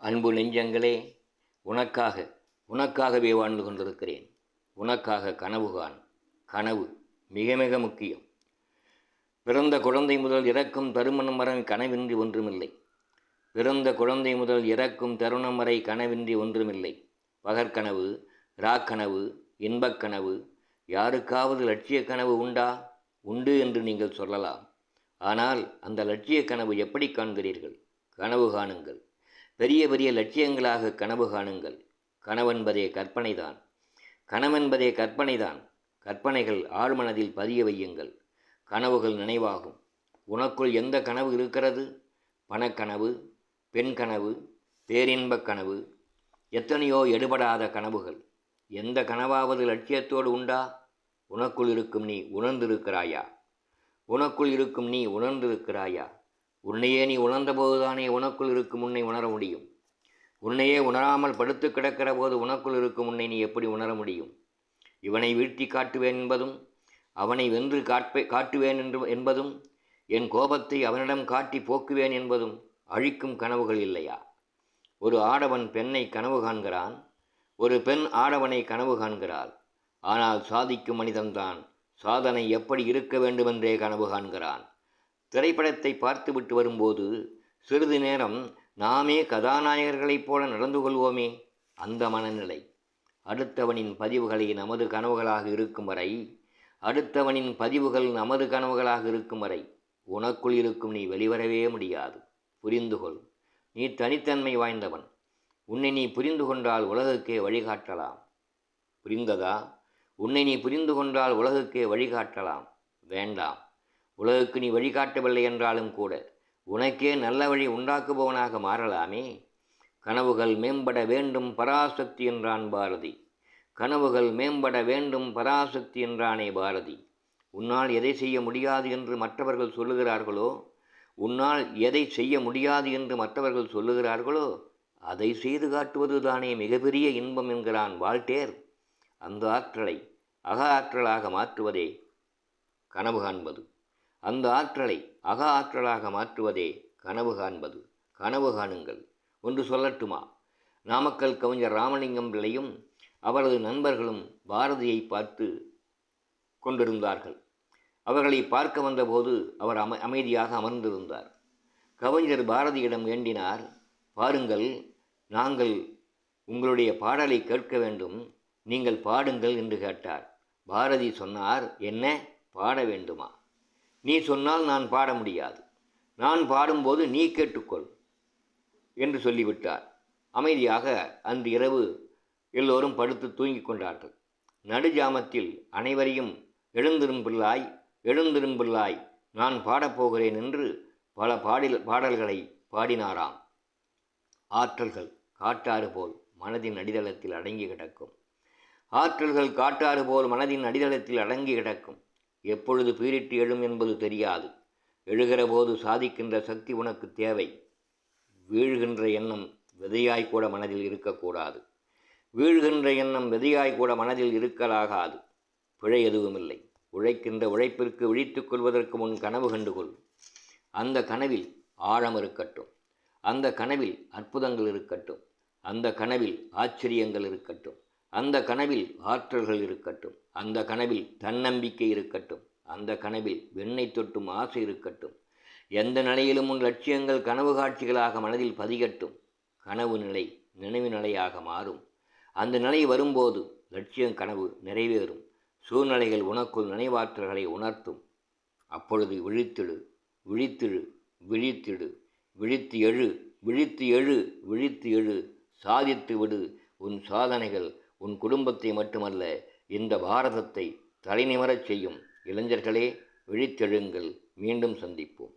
அன்பு நெஞ்சங்களே, உனக்காகவே வாழ்ந்து கொண்டிருக்கிறேன். உனக்காக கனவு காண். கனவு மிக மிக முக்கியம். பிறந்த குழந்தை முதல் இறக்கும் தருமணம் வரை கனவின்றி ஒன்றுமில்லை. பிறந்த குழந்தை முதல் இறக்கும் தருணம் வரை கனவின்றி ஒன்றுமில்லை. பகற்கனவு, ராக்கனவு, இன்பக்கனவு. யாருக்காவது லட்சிய கனவு உண்டா? உண்டு என்று நீங்கள் சொல்லலாம். ஆனால் அந்த லட்சிய கனவு எப்படி காண்கிறீர்கள்? கனவு காணுங்கள். பெரிய பெரிய லட்சியங்களாக கனவு காணுங்கள். கனவென்பதே கற்பனைதான். கனவென்பதே கற்பனைதான். கற்பனைகள் ஆழ்மனதில் பதிய வையுங்கள். கனவுகள் நினைவாகும். உனக்குள் எந்த கனவு இருக்கிறது? பணக்கனவு, பெண் கனவு, பேரின்பக் கனவு, எத்தனையோ எடுபடாத கனவுகள். எந்த கனவாவது லட்சியத்தோடு உண்டா? உனக்குள் இருக்கும் நீ உணர்ந்திருக்கிறாயா? உனக்குள் இருக்கும் நீ உணர்ந்திருக்கிறாயா? உன்னையே நீ உணர்ந்தபோதுதானே உனக்குள் இருக்கும் உன்னை உணர முடியும். உன்னையே உணராமல் படுத்து கிடக்கிற போது உனக்குள் இருக்கும் உன்னை நீ எப்படி உணர முடியும்? இவனை வீழ்த்தி காட்டுவேன் என்பதும், அவனை வென்று காட்டுவேன் என்பதும், என் கோபத்தை அவனிடம் காட்டி போக்குவேன் என்பதும் அழிக்கும் கனவுகள் இல்லையா? ஒரு ஆடவன் பெண்ணை கனவு காண்கிறான். ஒரு பெண் ஆடவனை கனவு காண்கிறாள். ஆனால் சாதிக்கும் மனிதன்தான் சாதனை எப்படி இருக்க வேண்டுமென்றே கனவு காண்கிறான். திரைப்படத்தை பார்த்துவிட்டு வரும்போது சிறிது நேரம் நாமே கதாநாயகர்களைப் போல நடந்து கொள்வோமே, அந்த மனநிலை. அடுத்தவனின் பதிவுகளை நமது கனவுகளாக இருக்கும் வரை, அடுத்தவனின் பதிவுகள் நமது கனவுகளாக இருக்கும் வரை உனக்குள் இருக்கும் நீ வெளிவரவே முடியாது. புரிந்துகொள். நீ தனித்தன்மை வாய்ந்தவன். உன்னை நீ புரிந்து கொண்டால் உலகுக்கே வழிகாட்டலாம். புரிந்ததா? உன்னை நீ புரிந்து கொண்டால் உலகுக்கே வழிகாட்டலாம். வேண்டாம், உலகுக்கு நீ வழிகாட்டவில்லை என்றாலும் கூட உனக்கே நல்ல வழி உண்டாக்குபவனாக மாறலாமே. கனவுகள் மேம்பட வேண்டும் பராசக்தி என்றான் பாரதி. கனவுகள் மேம்பட வேண்டும் பராசக்தி என்றானே பாரதி. உன்னால் எதை செய்ய முடியாது என்று மற்றவர்கள் சொல்லுகிறார்களோ, உன்னால் எதை செய்ய முடியாது என்று மற்றவர்கள் சொல்லுகிறார்களோ அதை செய்து காட்டுவது தானே மிகப்பெரிய இன்பம் என்கிறான் வால்டேர். அந்த ஆற்றலை அக ஆற்றலாக மாற்றுவதே கனவு காண்பது. அந்த ஆற்றலை அக ஆற்றலாக மாற்றுவதே கனவு காண்பது. கனவு காணுங்கள். ஒன்று சொல்லட்டுமா? நாமக்கல் கவிஞர் ராமலிங்கம் பிள்ளையும் அவரது நண்பர்களும் பாரதியை பார்த்து கொண்டிருந்தார்கள். அவர்களை பார்க்க வந்தபோது அவர் அமைதியாக அமர்ந்திருந்தார். கவிஞர் பாரதியிடம் வேண்டினார், பாருங்கள், நாங்கள் உங்களுடைய பாடலை கேட்க வேண்டும், நீங்கள் பாடுங்கள் என்று கேட்டார். பாரதி சொன்னார், என்ன, பாட வேண்டுமா? நீ சொன்னால் நான் பாட முடியாது. நான் பாடும்போது நீ கேட்டுக்கொள் என்று சொல்லிவிட்டார். அமைதியாக அன்று இரவு எல்லோரும் படுத்து தூங்கிக் கொண்டார்கள். நடுஜாமத்தில் அனைவரையும் எழுந்திரும்பிள்ளாய், எழுந்திரும்பிள்ளாய், நான் பாடப்போகிறேன் என்று பல பாடல்களை பாடினாராம். ஆற்றல்கள் காட்டாறு போல் மனதின் அடித்தளத்தில் அடங்கி கிடக்கும். ஆற்றல்கள் காட்டாறு போல் மனதின் அடித்தளத்தில் அடங்கி கிடக்கும். எப்பொழுது பீரிட்டு எழும் என்பது தெரியாது. எழுகிற போது சாதிக்கின்ற சக்தி உனக்கு தேவை. வீழ்கின்ற எண்ணம் விதையாய்க்கூட மனதில் இருக்கக்கூடாது. வீழ்கின்ற எண்ணம் விதையாய்க்கூட மனதில் இருக்கலாகாது. பிழை எதுவுமில்லை. உழைக்கின்ற உழைப்பிற்கு விழித்துக் கொள்வதற்கு முன் கனவு கண்டுகொள். அந்த கனவில் ஆழம் இருக்கட்டும். அந்த கனவில் அற்புதங்கள் இருக்கட்டும். அந்த கனவில் ஆச்சரியங்கள் இருக்கட்டும். அந்த கனவில் ஆற்றல்கள் இருக்கட்டும். அந்த கனவில் தன்னம்பிக்கை இருக்கட்டும். அந்த கனவில் வெண்ணை தொட்டும் ஆசை இருக்கட்டும். எந்த நிலையிலும் உன் லட்சியங்கள் கனவு காட்சிகளாக மனதில் பதிகட்டும். கனவு நிலை நினைவு நிலையாக மாறும். அந்த நிலை வரும்போது லட்சியம் கனவு நிறைவேறும். சூழ்நிலைகள் உனக்குள் நினைவாற்றல்களை உணர்த்தும். அப்பொழுது விழித்திடு, விழித்திடு, விழித்திடு, விழித்து எழு, விழித்து எழு, விழித்து எழு. சாதித்து விடு. உன் சாதனைகள் உன் குடும்பத்தை மட்டுமல்ல, இந்த பாரதத்தை தலைநிமிரச் செய்யும். இளைஞர்களே, விழித்தெழுங்கள். மீண்டும் சந்திப்போம்.